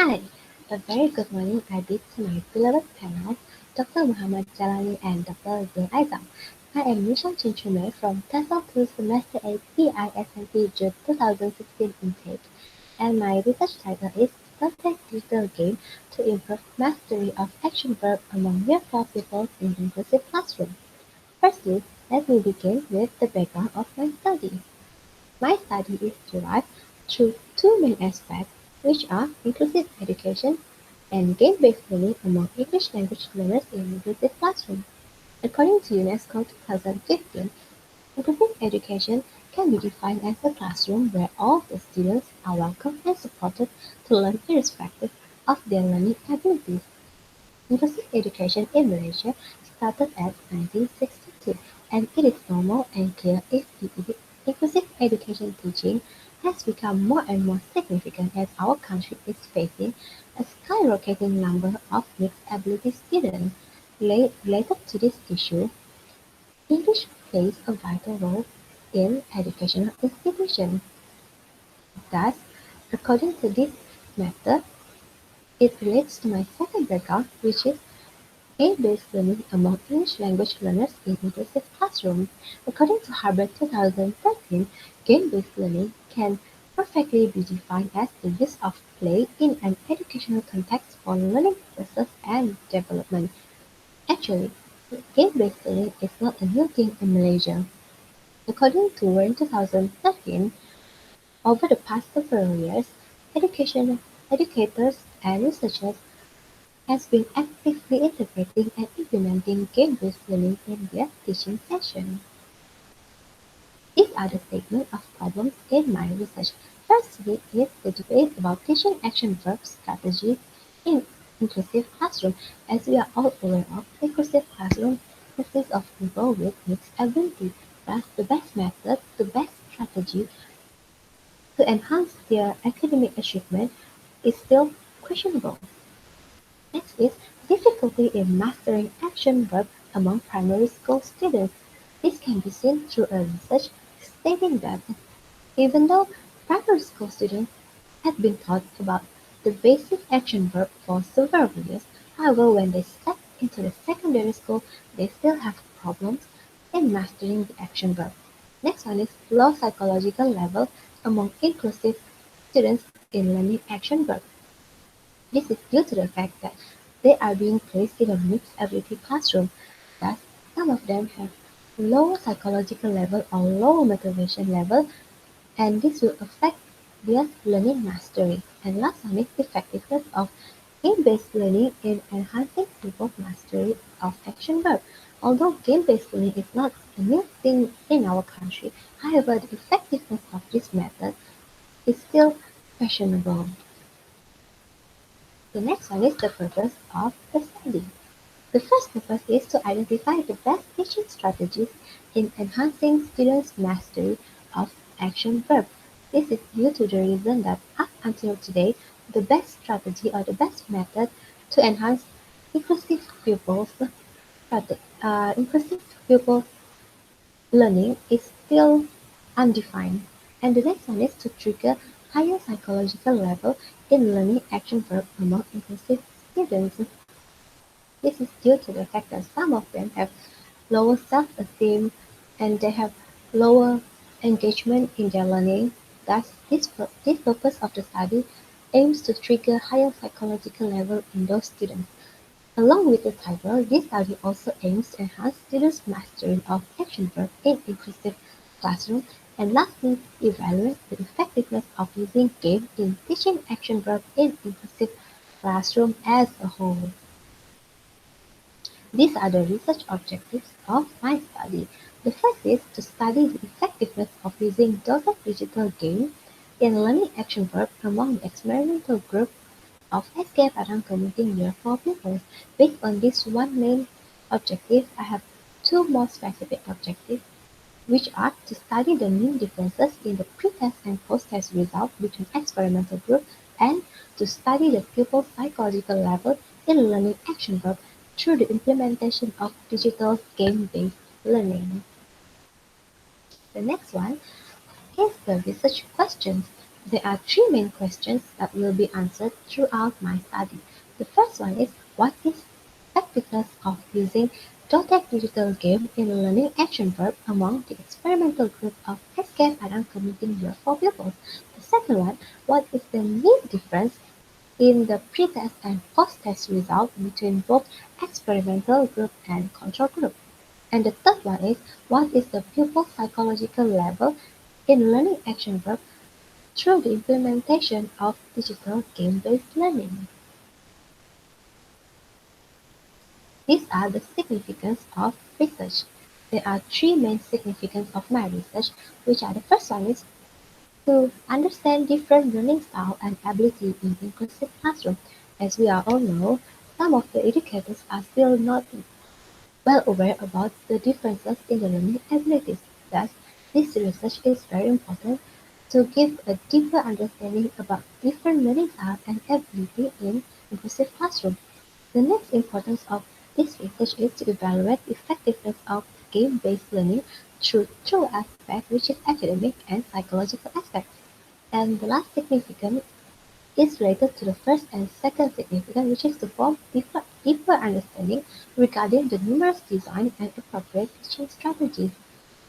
Hi, a very good morning Adit to my beloved panel, Dr. Muhammad Jalali and Dr. Zul Aizam. I am Nishan Chinchume from TESOL 2 Semester 8 PISMP June 2016 intake, and my research title is Dothac Digital Game to Improve Mastery of Action Verb Among Year 4 Pupils in Inclusive Classroom. Firstly, let me begin with the background of my study. My study is derived through two main aspects, which are inclusive education and game-based learning among English language learners in inclusive classroom. According to UNESCO 2015, inclusive education can be defined as a classroom where all the students are welcome and supported to learn irrespective of their learning abilities. Inclusive education in Malaysia started at 1962, and it is normal and clear if the inclusive education teaching has become more and more significant as our country is facing a skyrocketing number of mixed ability students. Related to this issue, English plays a vital role in educational institutions. Thus, according to this method, it relates to my second background, which is game-based learning among English language learners in inclusive classrooms. According to Harvard 2013, game-based learning can perfectly be defined as the use of play in an educational context for learning purposes and development. Actually, game-based learning is not a new thing in Malaysia. According to Warren 2013, over the past several years, educators and researchers has been actively integrating and implementing game-based learning in their teaching sessions. These are the statement of problems in my research. Firstly is the debate about teaching action verb strategies in inclusive classroom. As we are all aware of, inclusive classroom consists of people with mixed ability. Thus, the best strategy to enhance their academic achievement is still questionable. Next is difficulty in mastering action verb among primary school students. This can be seen through a research stating that even though primary school students have been taught about the basic action verb for several years, however, when they step into the secondary school, they still have problems in mastering the action verb. Next one is low psychological level among inclusive students in learning action verb. This is due to the fact that they are being placed in a mixed ability classroom. Thus, some of them have lower psychological level or lower motivation level, and this will affect their learning mastery. And last one is effectiveness of game-based learning in enhancing pupils' mastery of action verb. Although game-based learning is not a new thing in our country, however, the effectiveness of this method is still questionable. The next one is the purpose of the study. The first purpose is to identify the best teaching strategies in enhancing students' mastery of action verb. This is due to the reason that up until today, the best strategy or the best method to enhance inclusive pupils, inclusive pupil learning is still undefined. And the next one is to trigger higher psychological level in learning action verb among inclusive students. This is due to the fact that some of them have lower self-esteem and they have lower engagement in their learning. Thus, this purpose of the study aims to trigger higher psychological level in those students. Along with the title, this study also aims to enhance students' mastery of action verb in inclusive classroom and lastly, evaluate the effectiveness of using game in teaching action verb in inclusive classroom as a whole. These are the research objectives of my study. The first is to study the effectiveness of using Dothac digital game in learning action verb among the experimental group of SK Padang Commuting Year 4 pupils. Based on this one main objective, I have two more specific objectives, which are to study the mean differences in the pre-test and post-test results between experimental group and to study the pupil's psychological level in learning action verb through the implementation of digital game-based learning. The next one is the research questions. There are three main questions that will be answered throughout my study. The first one is what is effectiveness of using Dothac digital game in learning action verb among the experimental group of SK Padang Community Year 4 pupils. The second one, what is the main difference in the pre-test and post-test result between both experimental group and control group. And the third one is what is the pupil psychological level in learning action verb through the implementation of digital game-based learning. These are the significance of research. There are three main significance of my research, which are the first one is to understand different learning style and ability in inclusive classroom. As we all know, some of the educators are still not well aware about the differences in the learning abilities. Thus, this research is very important to give a deeper understanding about different learning styles and ability in inclusive classroom. The next importance of this research is to evaluate the effectiveness of game-based learning through two aspects, which is academic and psychological aspects. And the last significance is related to the first and second significance, which is to form deeper understanding regarding the numerous design and appropriate teaching strategies.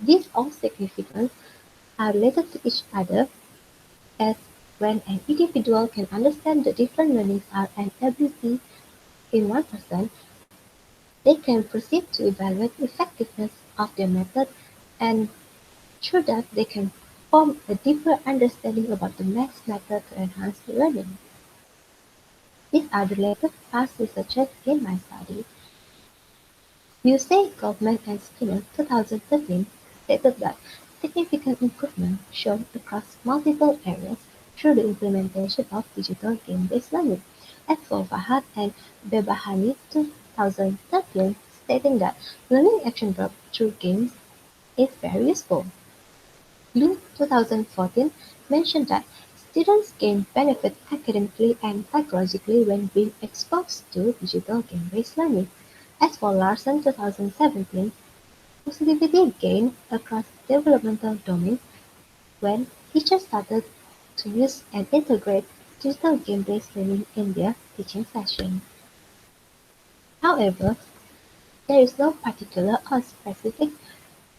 These all significance are related to each other as when an individual can understand the different learning style and ability in one person, they can proceed to evaluate the effectiveness of their method and through that they can form a deeper understanding about the next method to enhance the learning. These are the latest past researches in my study. Busey, Goldman and Skinner 2013 stated that significant improvement shown across multiple areas through the implementation of digital game-based learning. As for Fahad and Bebahani 2013 stating that learning action verb through games is very useful. Blue 2014 mentioned that students gain benefit academically and psychologically when being exposed to digital game-based learning. As for Larson 2017, positivity gained across developmental domains when teachers started to use and integrate digital game-based learning in their teaching sessions. However, there is no particular or specific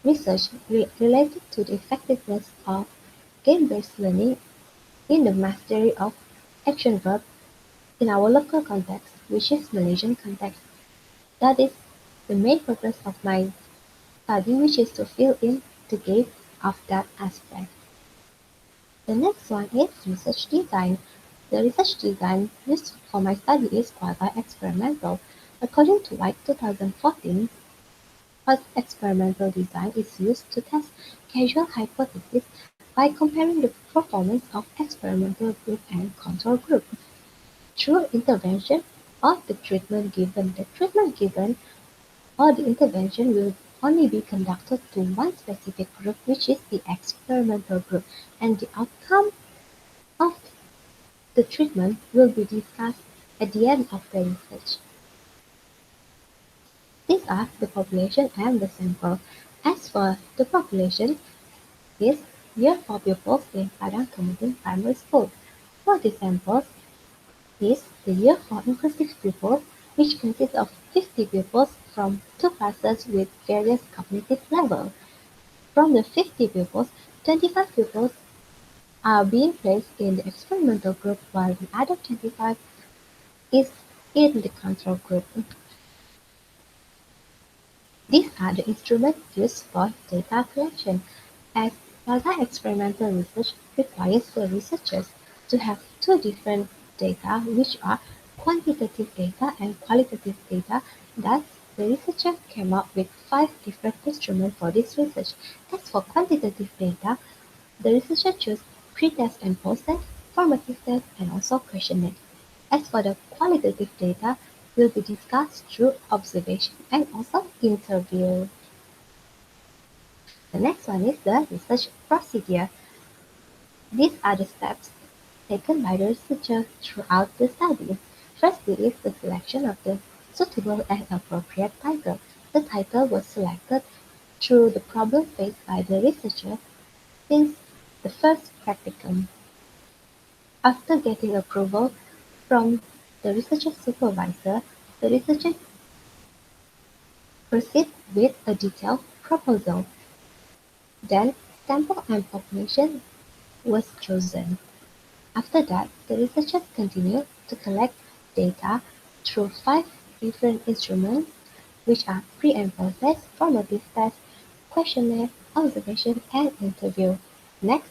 research related to the effectiveness of game-based learning in the mastery of action verb in our local context, which is Malaysian context. That is the main purpose of my study, which is to fill in the gap of that aspect. The next one is research design. The research design used for my study is quasi-experimental. According to White 2014, experimental design is used to test causal hypotheses by comparing the performance of experimental group and control group through intervention or the treatment given. The treatment given or the intervention will only be conducted to one specific group, which is the experimental group, and the outcome of the treatment will be discussed at the end of the research. These are the population and the sample. As for the population, is year 4 pupils in Padang Community Primary School. For the samples is the year 4 inclusive pupils, which consists of 50 pupils from two classes with various cognitive levels. From the 50 pupils, 25 pupils are being placed in the experimental group while the other 25 is in the control group. These are the instruments used for data collection, as multi-experimental research requires the researchers to have two different data which are quantitative data and qualitative data. Thus, the researcher came up with five different instruments for this research. As for quantitative data, the researcher chose pre-test and post-test, formative test, and also questionnaire. As for the qualitative data, will be discussed through observation and also interview. The next one is the research procedure. These are the steps taken by the researcher throughout the study. Firstly is the selection of the suitable and appropriate title. The title was selected through the problem faced by the researcher since the first practicum. After getting approval from the researcher supervisor, the researcher proceeds with a detailed proposal. Then, sample and population was chosen. After that, the researchers continued to collect data through 5 different instruments, which are pre and post-test, formative test, questionnaire, observation, and interview. Next,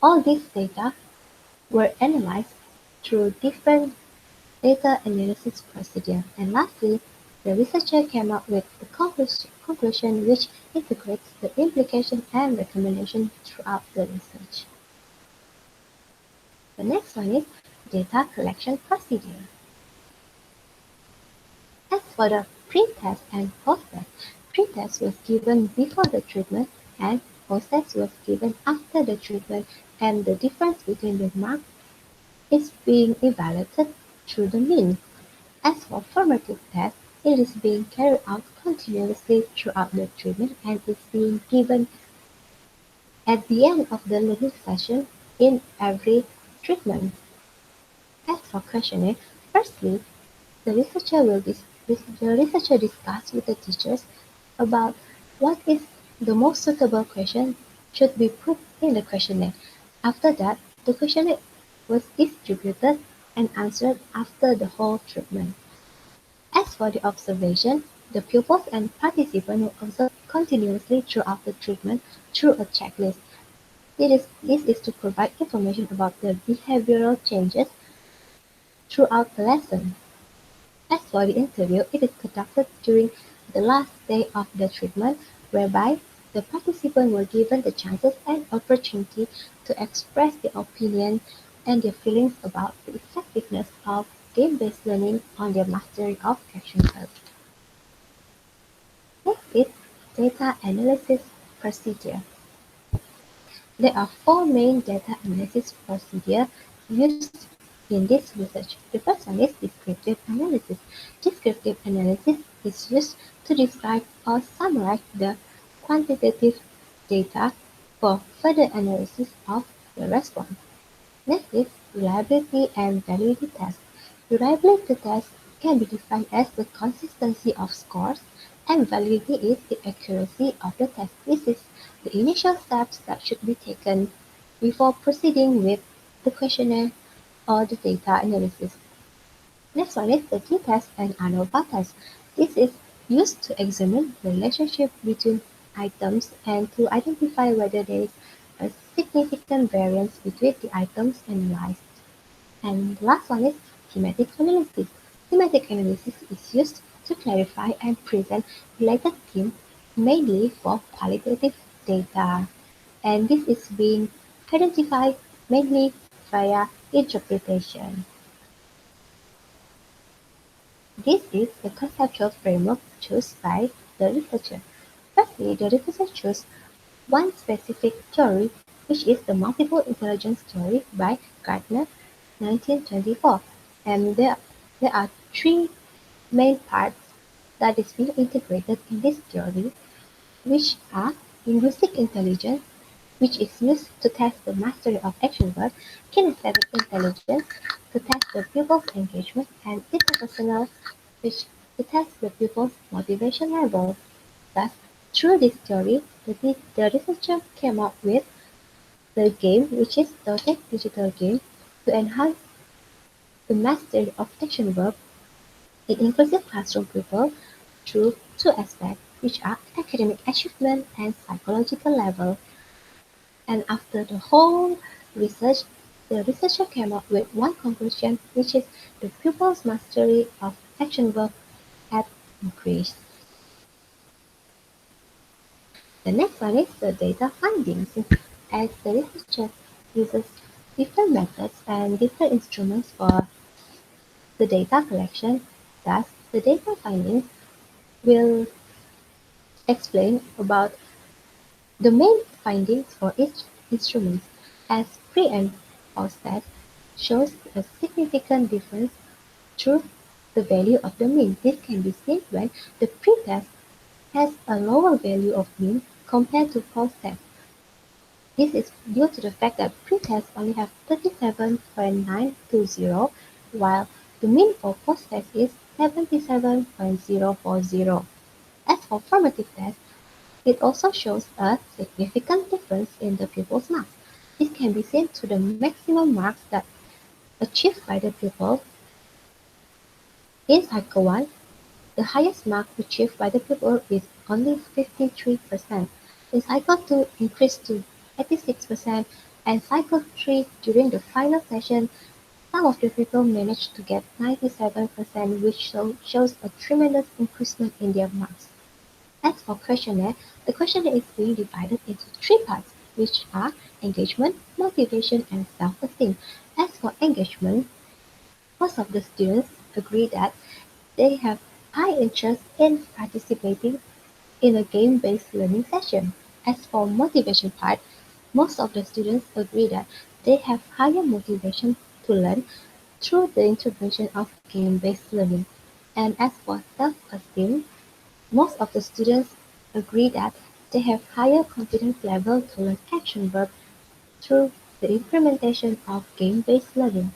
all these data were analyzed through different data analysis procedures. And lastly, the researcher came up with the conclusion which integrates the implication and recommendation throughout the research. The next one is data collection procedure. As for the pre-test and post-test, pre-test was given before the treatment and post-test was given after the treatment, and the difference between the marks is being evaluated through the mean. As for formative test, it is being carried out continuously throughout the treatment and is being given at the end of the learning session in every treatment. As for questionnaire, firstly, the researcher discuss with the teachers about what is the most suitable question should be put in the questionnaire. After that, the questionnaire was distributed and answered after the whole treatment. As for the observation, the pupils and participants were observed continuously throughout the treatment through a checklist. This is to provide information about the behavioral changes throughout the lesson. As for the interview, it is conducted during the last day of the treatment, whereby the participants were given the chances and opportunity to express their opinion and their feelings about the effectiveness of game-based learning on their mastery of action verbs. Next is data analysis procedure. There are 4 main data analysis procedures used in this research. The first one is descriptive analysis. Descriptive analysis is used to describe or summarize the quantitative data for further analysis of the response. Next is reliability and validity test. Reliability test can be defined as the consistency of scores, and validity is the accuracy of the test. This is the initial steps that should be taken before proceeding with the questionnaire or the data analysis. Next one is the t-test and ANOVA test. This is used to examine the relationship between items and to identify whether there is a significant variance between the items analyzed. And the last one is thematic analysis. Thematic analysis is used to clarify and present related themes mainly for qualitative data. And this is being identified mainly via interpretation. This is the conceptual framework chosen by the researcher. Firstly, the researcher chose one specific theory, which is the multiple intelligence theory by Gardner, 1924. And there are 3 main parts that is being integrated in this theory, which are linguistic intelligence, which is used to test the mastery of action verbs, kinesthetic intelligence, to test the pupil's engagement, and interpersonal, which to test the pupil's motivation level. Thus, through this theory, the researcher came up with the game, which is Dothac digital game, to enhance the mastery of action verb in inclusive classroom pupil through 2 aspects, which are academic achievement and psychological level. And after the whole research, the researcher came up with one conclusion, which is the pupil's mastery of action verb had increased. The next one is the data findings. As the researcher uses different methods and different instruments for the data collection, thus the data findings will explain about the main findings for each instrument, as pre and post test shows a significant difference through the value of the mean. This can be seen when the pre-test has a lower value of mean compared to post-test. This is due to the fact that pre-test only have 37 77.920, while the mean for post-test is 77.040. As for formative tests, it also shows a significant difference in the pupil's marks. This can be seen to the maximum marks that achieved by the pupil in Cycle 1. The highest mark achieved by the pupil is only 53%. In Cycle 2 increased to 86%, and Cycle 3 during the final session, some of the people managed to get 97%, which shows a tremendous increasement in their marks. As for questionnaire, the questionnaire is being divided into three parts, which are engagement, motivation, and self-esteem. As for engagement, most of the students agree that they have high interest in participating in a game-based learning session. As for motivation part, most of the students agree that they have higher motivation to learn through the integration of game-based learning. And as for self-esteem, most of the students agree that they have higher confidence level to learn action verb through the implementation of game-based learning.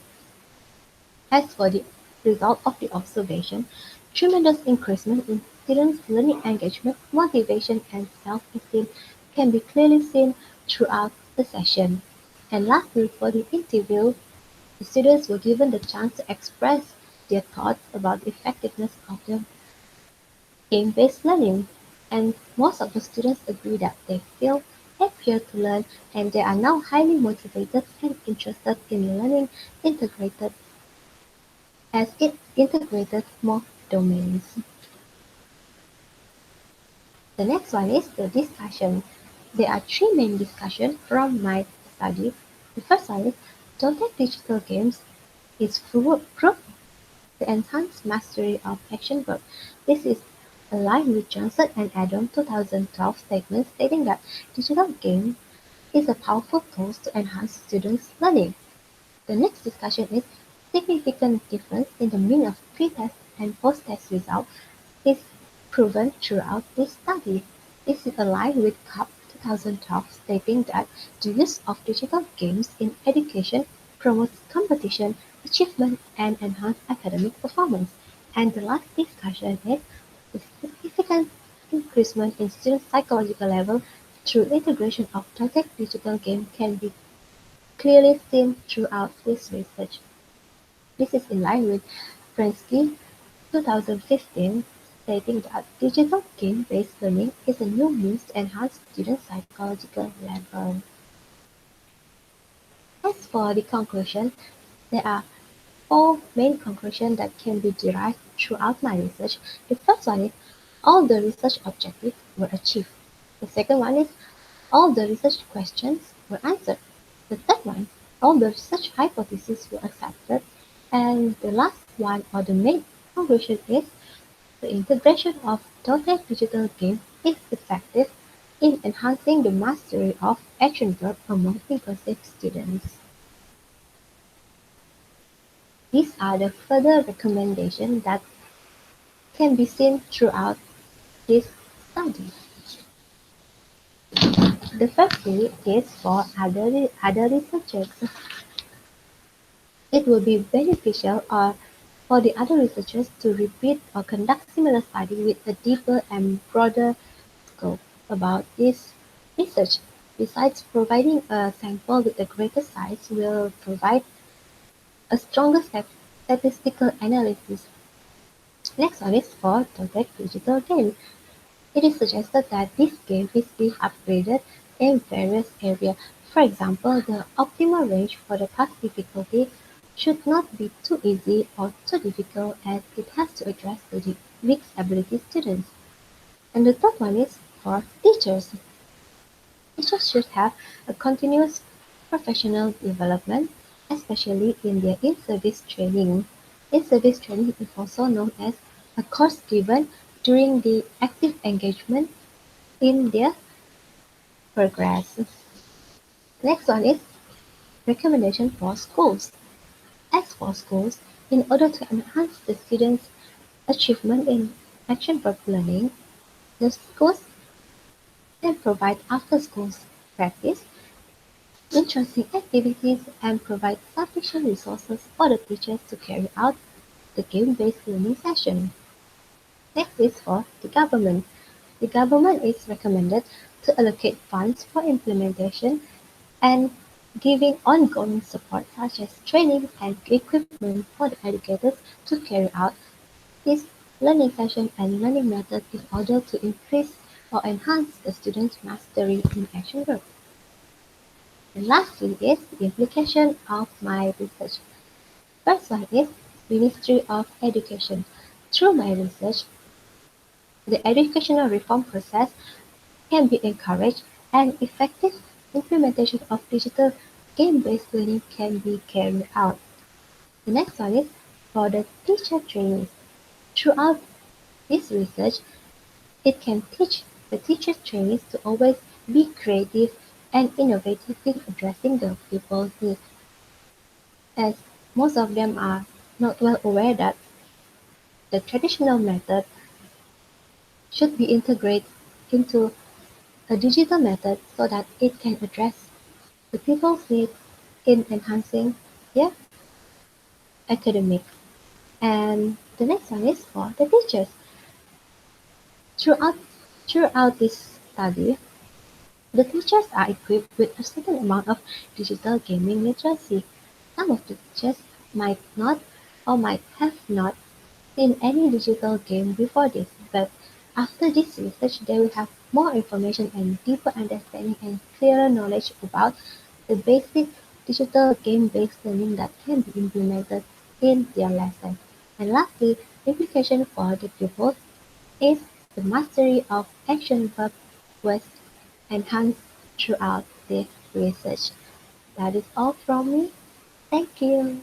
As for the result of the observation, tremendous increasement in students' learning engagement, motivation, and self-esteem can be clearly seen throughout the session. And lastly, for the interview, the students were given the chance to express their thoughts about the effectiveness of the game-based learning, and most of the students agree that they feel happier to learn and they are now highly motivated and interested in learning integrated as it integrated more domains. The next one is the discussion. There are three main discussions from my study. The first one is Dothac digital games is proof to enhance mastery of action verb. This is aligned with Johnson and Adam 2012 statement stating that digital game is a powerful tool to enhance students' learning. The next discussion is significant difference in the mean of pre-test and post-test result is proven throughout this study. This is aligned with CUP 2012 stating that the use of digital games in education promotes competition, achievement, and enhanced academic performance. And the last discussion is the significant increasement in student psychological level through integration of Dothac digital game can be clearly seen throughout this research. This is in line with Prensky 2015, stating that digital game-based learning is a new means to enhance student psychological level. As for the conclusion, there are four main conclusions that can be derived throughout my research. The first one is all the research objectives were achieved. The second one is all the research questions were answered. The third one, all the research hypotheses were accepted. And the last one, or the main conclusion, is the integration of Dothac digital games is effective in enhancing the mastery of action verb among inclusive students. These are the further recommendations that can be seen throughout this study. The first thing is for other researchers. It will be beneficial for the other researchers to repeat or conduct similar study with a deeper and broader scope about this research. Besides, providing a sample with a greater size will provide a stronger statistical analysis. Next one is for Dothac digital game. It is suggested that this game is being upgraded in various areas. For example, the optimal range for the task difficulty should not be too easy or too difficult as it has to address the weak ability students. And the third one is for teachers. Teachers should have a continuous professional development, especially in their in-service training. In-service training is also known as a course given during the active engagement in their progress. Next one is recommendation for schools. As for schools, in order to enhance the students' achievement in action verb learning, the schools can provide after-school practice, interesting activities, and provide sufficient resources for the teachers to carry out the game-based learning session. Next is for the government. The government is recommended to allocate funds for implementation and giving ongoing support such as training and equipment for the educators to carry out this learning session and learning method in order to increase or enhance the students' mastery in action group. And lastly is the implication of my research. First one is Ministry of Education. Through my research, the educational reform process can be encouraged and effective implementation of digital game-based learning can be carried out. The next one is for the teacher trainees. Throughout this research, it can teach the teacher trainees to always be creative and innovative in addressing the people's needs, as most of them are not well aware that the traditional method should be integrated into a digital method so that it can address the people's needs in enhancing their academics. And the next one is for the teachers. Throughout, throughout this study, the teachers are equipped with a certain amount of digital gaming literacy. Some of the teachers might not or might have not seen any digital game before this, but after this research, they will have more information and deeper understanding and clearer knowledge about the basic digital game-based learning that can be implemented in their lesson. And lastly, implication for the pupils is the mastery of action verb was enhanced throughout the research. That is all from me. Thank you.